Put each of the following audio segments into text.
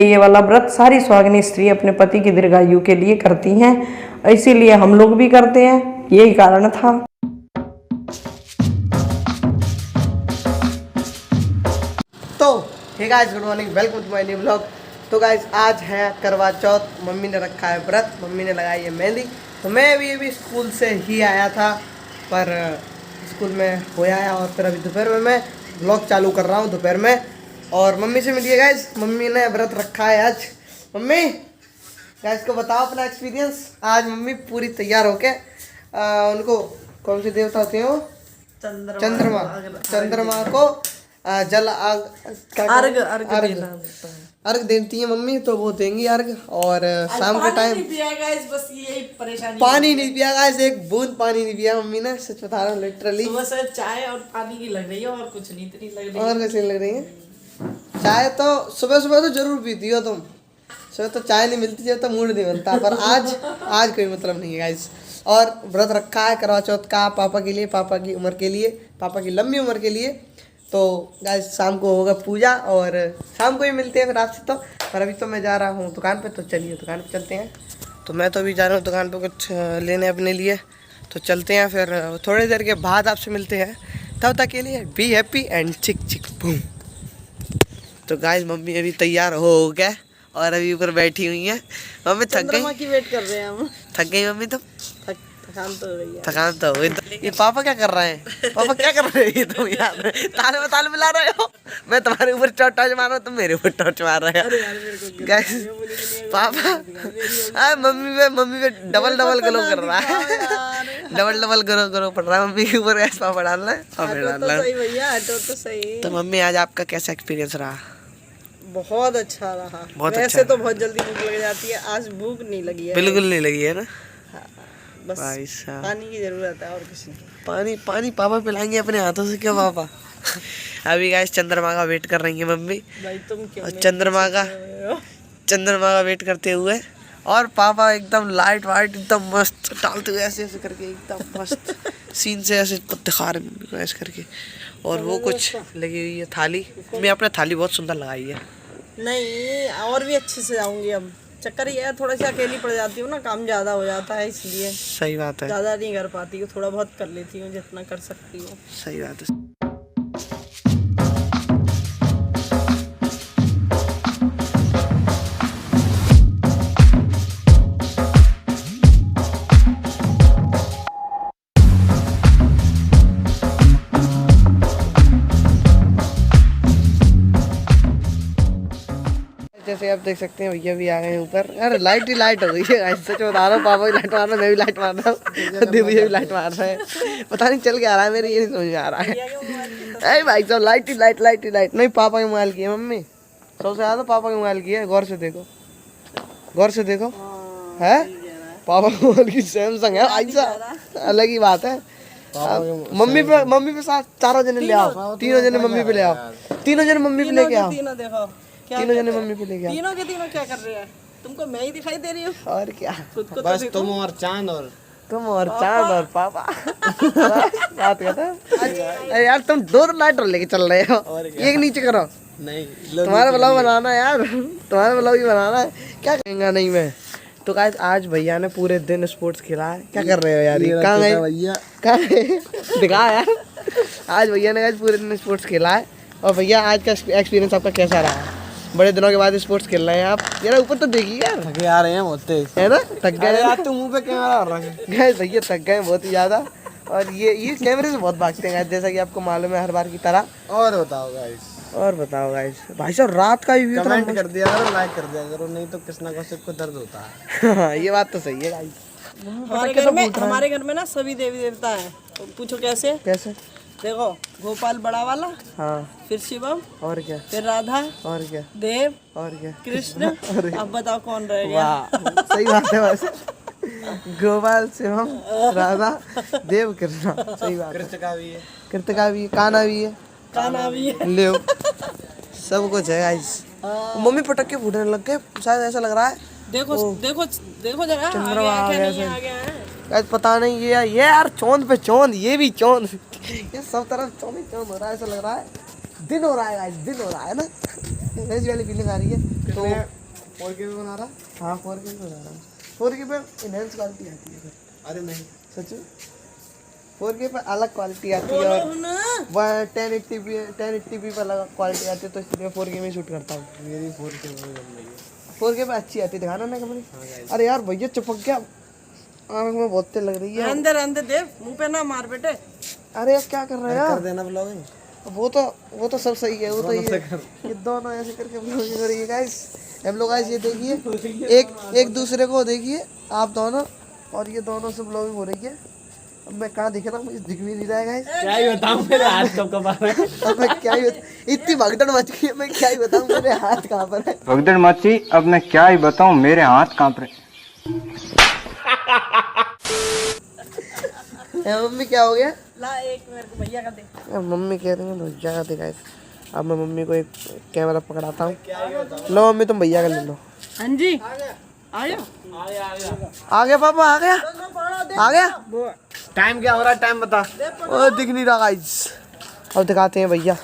ये वाला व्रत सारी सुहागिनी स्त्री अपने पति की दीर्घायु के लिए करती हैं, इसीलिए हम लोग भी करते हैं, यही कारण था। तो hey guys, good morning, welcome to my new blog. तो गाइस आज है करवा चौथ, मम्मी ने रखा है व्रत, मम्मी ने लगाई है मेहंदी। तो मैं अभी स्कूल से ही आया था, पर स्कूल में हो आया और फिर अभी दोपहर में मैं ब्लॉग चालू कर रहा हूँ दोपहर में। और मम्मी से मिलिए गाइस, मम्मी ने व्रत रखा है आज। मम्मी गाइस को बताओ अपना एक्सपीरियंस। आज मम्मी पूरी तैयार होके उनको कौन से देवता होते हैं वो, चंद्रमा को जल अर्घ देती है मम्मी, तो वो देंगी अर्घ। और शाम के टाइम बस यही परेशानी, पानी नहीं पिया गाइस, एक बूंद पानी नहीं पिया मम्मी ने, सच बता रहा हूँ लिटरली। सुबह से चाय और पानी की लग रही है और कुछ नहीं इतनी लग रही है। और कैसी लग रही है? चाय तो सुबह सुबह तो जरूर पीती हो तुम, सुबह तो चाय नहीं मिलती जब तो मूड नहीं बनता, पर आज कोई मतलब नहीं है गाइस। और व्रत रखा है करवा चौथ का पापा के लिए, पापा की उम्र के लिए, पापा की लंबी उम्र के लिए। तो गाइस शाम को होगा पूजा और शाम को ही मिलते हैं फिर आपसे। तो पर अभी तो मैं जा रहा हूँ दुकान पे, तो चलिए दुकान पे चलते हैं। तो मैं तो अभी जा रहा हूँ दुकान पे कुछ लेने अपने लिए, तो चलते हैं फिर थोड़ी देर के बाद आपसे मिलते हैं। तब तक के लिए बी हैप्पी एंड चिक चिक बूम। तो गाइस मम्मी अभी तैयार हो गए और अभी ऊपर बैठी हुई है। मम्मी थक गई की वेट कर रहे हैं हम। थक गई मम्मी तुम? थकान तो हो गई है। थकान तो हुई। ये पापा क्या कर रहे हैं? पापा क्या कर रहे हैं तुम यार? ताले में ताले मिला रहे हो? मैं तुम्हारे ऊपर टॉर्च मार रहा हूँ, तुम मेरे ऊपर टॉर्च मार रहे हो। गाइस पापा मम्मी पे डबल ग्लो कर रहा है, डबल ग्लो पड़ रहा है मम्मी के ऊपर। गैस पापा डाल रहे हैं, पापा डाल रहे हैं। तो मम्मी आज आपका कैसा एक्सपीरियंस रहा? बहुत अच्छा रहा। बहुत वैसे अच्छा। तो बहुत जल्दी भूख लग जाती है, आज भूख नहीं लगी है। बिल्कुल नहीं लगी है ना? बस भाई साहब पानी की जरूरत है और कुछ नहीं। पानी पापा पिलाएंगे अपने हाथों से क्या पापा? अभी गाइस चंद्रमा का वेट कर रही है मम्मी, भाई तुम क्यों चंद्रमा का वेट करते हुए। और पापा एकदम लाइट वाइट एकदम मस्त डालते हुए ऐसे ऐसे करके एकदम मस्त सीन से ऐसे दिखा रहे मम्मी को ऐसे करके। और वो कुछ लगी हुई है थाली, मैं अपने थाली बहुत सुंदर लगाई है। नहीं और भी अच्छे से जाऊंगी। अब चक्कर ये है थोड़ा सा अकेली पड़ जाती हूँ ना, काम ज़्यादा हो जाता है इसलिए। सही बात है, ज़्यादा नहीं कर पाती हूँ, थोड़ा बहुत कर लेती हूँ जितना कर सकती हूँ। सही बात है। जैसे आप देख सकते हैं भैया भी आ गए हैं ऊपर। अरे लाइट ही लाइट हो गई है, सच बता रहा हूँ। पापा भी लाइट मार रहा है, मैं भी लाइट मार रहा हूँ, भैया भी लाइट मार रहे हैं। पता नहीं चल क्या रहा है, मेरे ये नहीं समझ में आ रहा है। अरे भाई साहब लाइट ही लाइट नहीं, पापा की मोबाइल की है मम्मी, सबसे ज़्यादा पापा की मोबाइल की है। गौर से देखो है, पापा की मोबाइल की सैमसंग है भाई साहब, अलग ही बात है। मम्मी पे साथ चारों जने ले आओ, तीनों जने मम्मी पे ले आओ, तीनों जने मम्मी पे लेके आओ, तीनों जने मम्मी पे लेके आओ। तीनों के तीनों क्या कर रहे हैं? तुमको मैं ही दिखाई दे रही हूँ और क्या, बस तुम और चांद और पापा बात करता है यार। तुम दो लाइटर लेके चल रहे हो, एक नीचे करो। नहीं तुम्हारा ब्लॉग बनाना है यार, तुम्हारा ब्लॉग ही बनाना है, क्या कहेंगा नहीं मैं। तो गाइस आज भैया ने पूरे दिन स्पोर्ट्स खेला है। क्या कर रहे हो यार, कहाँ गए भैया, कहाँ गए दिखा यार। आज भैया ने पूरे दिन स्पोर्ट्स खेला है। और भैया आज का एक्सपीरियंस आपका कैसा रहा है? बड़े दिनों के बाद स्पोर्ट्स खेल रहे हैं आप। यार ऊपर तो देखिए यार, थके आ रहे हैं बहुत तेज है ना, थक गए यार। तुम मुंह पे कैमरा और रख गए भैया, थक गए बहुत ही ज़्यादा। और ये कैमरे से बहुत भागते हैं जैसा कि आपको मालूम है हर बार की तरह। और बताओ गाइस, भाई साहब रात का व्यू कमेंट कर दिया करो, लाइक कर दिया करो, नहीं तो किसी ना किसी को दर्द होता है। हाँ ये बात तो सही है गाइस। हमारे घर में ना सभी देवी देवता हैं। तो पूछो कैसे? देखो गोपाल बड़ा वाला, हाँ, फिर शिवम, और क्या, फिर राधा, और क्या, देव, और क्या, कृष्ण। अब बताओ कौन रह गया? वाह सही बात है वैसे। गोपाल, शिवम, राधा, देव, कृष्ण, सही बात है। कृतिका भी है, कान्हा भी है, ले सब कुछ है गाइस। मम्मी पटके फूटने लग गए शायद, ऐसा लग रहा है। देखो जरा चंद्रमा आ आ गया गया है। पता नहीं ये यार चौंद पे चौंद, ये भी चौंद, ये सब तरफ चौंद ही चौंद हो रहा है। ऐसा लग रहा है दिन हो रहा है गाइस, दिन हो रहा है ना, ऐसी वाली फीलिंग आ रही है। तो 4K में बना रहा? हाँ 4K पे बना रहा हूँ। 4K पे इनहेंस क्वालिटी आती है फिर। अरे नहीं, सच में 4K पे अलग क्वालिटी आती है और 1080p पे अलग क्वालिटी आती है, तो इसलिए 4K में शूट करता हूँ। मेरी 4K में बन रही है। 4K पे अच्छी आती है, दिखाना ना कमरे। अरे यार भैया चिपक गया, आँख में बहुत तेल लग रही है। अंदर अंदर देव, मुंह पे ना मार बेटे। अरे अब क्या कर रहे हो कर यार? देना ब्लॉगिंग। वो तो सब सही है, वो तो ये दोनों ऐसे करके ब्लॉगिंग हो रही है गाइस। हम लोग गाइस ये देखिए, एक दूसरे को देखिए आप दोनों, और ये दोनों से ब्लॉगिंग हो रही है। अब मैं कहाँ दिख रहा हूँ, मुझे दिख भी नहीं रहा है गाइस। क्या ही बताऊं, मेरे हाथ कब कब आ रहे हैं। अब मैं क्या ही इतनी भगदड़ मच गई है, मैं क्या ही बताऊँ मेरे हाथ कहाँ पर है। भगदड़ मची, अब मैं क्या ही बताऊं, मेरे हाथ कांप रहे। मम्मी क्या हो गया? ला एक मेरे को भैया का दे। मम्मी कह रही है भैया का दिखाए। अब मैं मम्मी को एक कैमरा पकड़ाता हूँ। लो मम्मी तुम भैया का ले लो। हाँ जी आ गया। आ गया पापा, आ गया, आ गया। टाइम क्या हो रहा है, टाइम बता। ओ दिख नहीं रहा गाइस। अब दिखाते हैं भैया,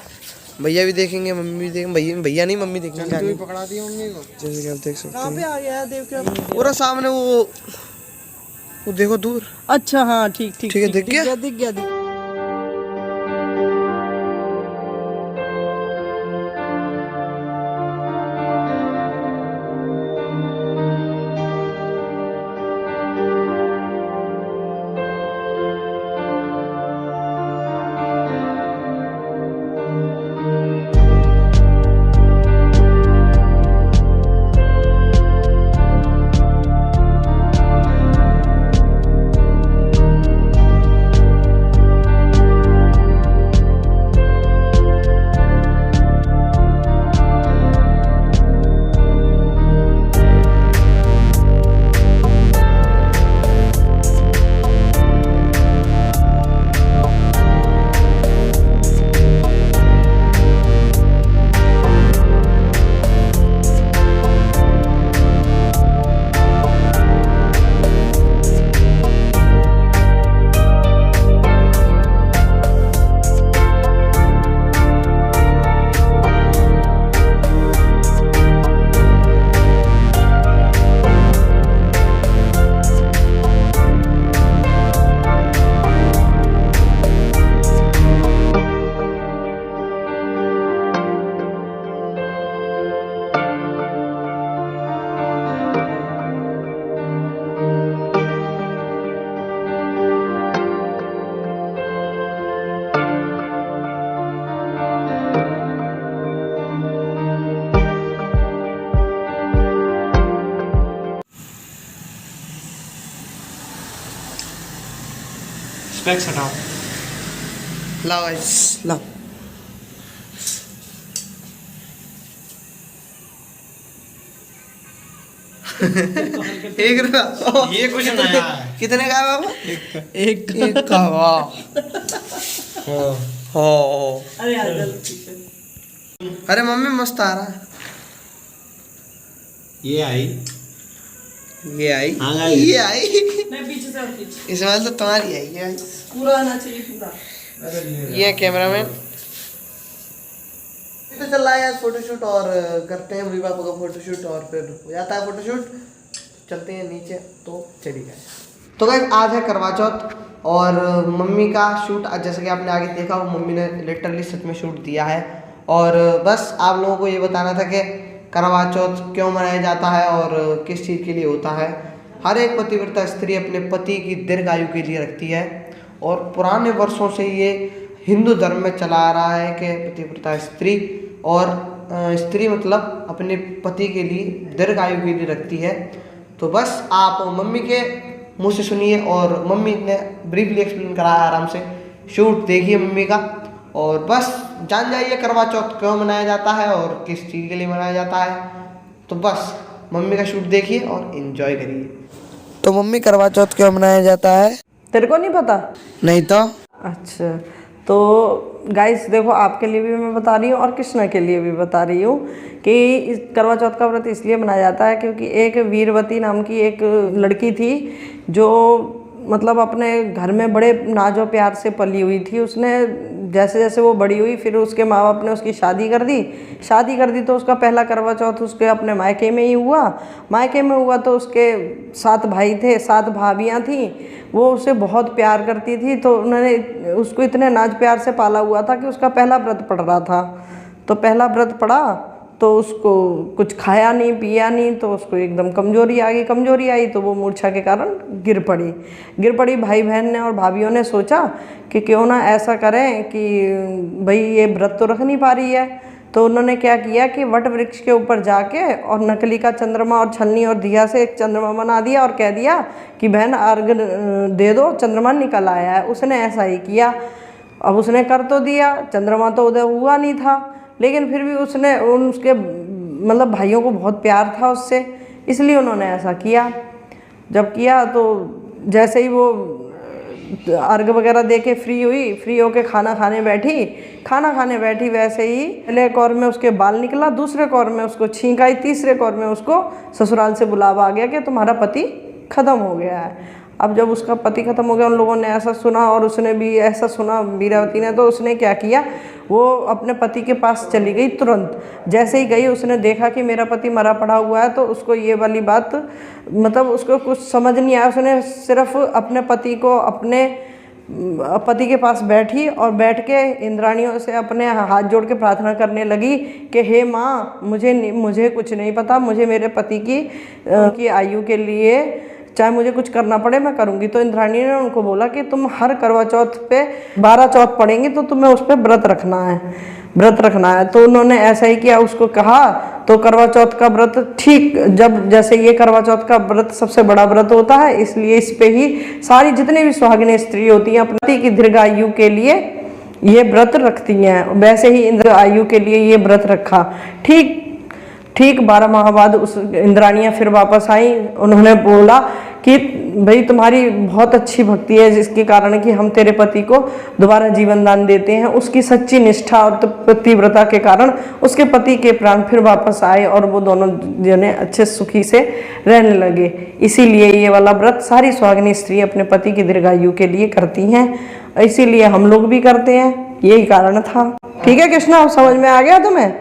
भैया भी देखेंगे, मम्मी भी देखेंगे। भैया नहीं मम्मी देखेंगे। तू ही पकड़ा दी मम्मी को। जैसे कि आप देख सकते कहाँ पे हैं आ गया देव क्या? पूरा सामने वो देखो दूर। अच्छा हाँ ठीक ठीक ठीक है, दिख गया? दिख गया दिख गया। स्पेक्स हटाओ। लाओ गाइस, लाओ। एक रुपया ये कुछ नया है। कितने का है बाबा? एक एक का। वाह हो। अरे यार अरे मम्मी मस्त आ रहा है। ये आई। ये आई, हाँ guys। ये आई। मैं पीछे से और खींच। इसमें तो तुम्हारी आई है। पूरा आना चाहिए पूरा। ये कैमरामैन तो चल रहा है यार फोटोशूट, और करते हैं मम्मी पापा का फोटोशूट, और फिर हो जाता है फोटोशूट। चलते हैं नीचे, तो चली गए। तो गाइस आज है करवा चौथ, और मम्मी का शूट जैसे कि आपने आगे देखा, वो मम्मी ने लिटरली सच में शूट दिया है। और बस आप लोगों को ये बताना था कि करवा चौथ क्यों मनाया जाता है और किस चीज़ के लिए होता है। हर एक पतिव्रता स्त्री अपने पति की दीर्घ आयु के लिए रखती है, और पुराने वर्षों से ये हिंदू धर्म में चला आ रहा है कि पतिव्रता स्त्री और स्त्री मतलब अपने पति के लिए दीर्घ आयु के लिए रखती है। तो बस आप मम्मी के मुँह से सुनिए, और मम्मी ने ब्रीफली एक्सप्लेन कराया आराम से। शूट देखिए मम्मी का, और बस जान जाइए करवा चौथ क्यों मनाया जाता है और किस चीज़ के लिए मनाया जाता है। तो बस मम्मी का शूट देखिए और एंजॉय करिए। तो मम्मी करवा चौथ क्यों मनाया जाता है? तेरे को नहीं पता? नहीं तो अच्छा, तो गाइस देखो, आपके लिए भी मैं बता रही हूँ और कृष्णा के लिए भी बता रही हूँ कि इस करवा चौथ का व्रत इसलिए मनाया जाता है क्योंकि एक वीरवती नाम की एक लड़की थी जो मतलब अपने घर में बड़े नाजो प्यार से पली हुई थी। उसने जैसे जैसे वो बड़ी हुई फिर उसके माँ बाप ने उसकी शादी कर दी तो उसका पहला करवा चौथ उसके अपने मायके में ही हुआ। मायके में हुआ तो उसके 7 भाई थे, 7 भाभियाँ थीं। वो उसे बहुत प्यार करती थी, तो उन्होंने उसको इतने नाज प्यार से पाला हुआ था कि उसका पहला व्रत पड़ रहा था। तो पहला व्रत पड़ा तो उसको कुछ खाया नहीं पिया नहीं, तो उसको एकदम कमजोरी आ गई। कमजोरी आई तो वो मूर्छा के कारण गिर पड़ी। भाई बहन ने और भाभीियों ने सोचा कि क्यों ना ऐसा करें कि भाई ये व्रत तो रख नहीं पा रही है। तो उन्होंने क्या किया कि वट वृक्ष के ऊपर जाके और नकली का चंद्रमा और छलनी और दिया से एक चंद्रमा बना दिया और कह दिया कि बहन अर्घ दे दो, चंद्रमा निकल आया है। उसने ऐसा ही किया। अब उसने कर तो दिया, चंद्रमा तो उदय हुआ नहीं था, लेकिन फिर भी उसने उसके मतलब भाइयों को बहुत प्यार था उससे, इसलिए उन्होंने ऐसा किया। जब किया तो जैसे ही वो अर्घ वगैरह दे के फ्री होके खाना खाने बैठी वैसे ही पहले कौर में उसके बाल निकला, दूसरे कौर में उसको छींक आई, तीसरे कौर में उसको ससुराल से बुलावा आ गया कि तुम्हारा पति ख़त्म हो गया है। अब जब उसका पति ख़त्म हो गया, उन लोगों ने ऐसा सुना और उसने भी ऐसा सुना वीरावती ने, तो उसने क्या किया, वो अपने पति के पास चली गई तुरंत। जैसे ही गई उसने देखा कि मेरा पति मरा पड़ा हुआ है, तो उसको ये वाली बात मतलब उसको कुछ समझ नहीं आया। उसने सिर्फ अपने पति को अपने पति के पास बैठी और बैठ के इंद्राणियों से अपने हाथ जोड़ के प्रार्थना करने लगी कि हे माँ, मुझे कुछ नहीं पता, मुझे मेरे पति की आयु के लिए चाहे मुझे कुछ करना पड़े मैं करूँगी। तो इंद्राणी ने उनको बोला कि तुम हर करवा चौथ पे 12 चौथ पड़ेंगी तो तुम्हें उस पर व्रत रखना है। तो उन्होंने ऐसा ही किया, उसको कहा। तो करवा चौथ का व्रत ठीक जैसे ये करवा चौथ का व्रत सबसे बड़ा व्रत होता है, इसलिए इस पे ही सारी जितनी भी सुहागिनी स्त्री होती हैं अपने पति की दीर्घायु के लिए ये व्रत रखती हैं। वैसे ही इंद्र आयु के लिए ये व्रत रखा। ठीक 12 माह बाद उस इंद्राणियाँ फिर वापस आई। उन्होंने बोला कि भाई तुम्हारी बहुत अच्छी भक्ति है, जिसके कारण कि हम तेरे पति को दोबारा जीवन दान देते हैं। उसकी सच्ची निष्ठा और पतिव्रता के कारण उसके पति के प्राण फिर वापस आए और वो दोनों जने अच्छे सुखी से रहने लगे। इसीलिए ये वाला व्रत सारी सुहागिनी स्त्री अपने पति की दीर्घायु के लिए करती हैं, इसीलिए हम लोग भी करते हैं, यही कारण था। ठीक है कृष्णा, अब समझ में आ गया तुम्हें?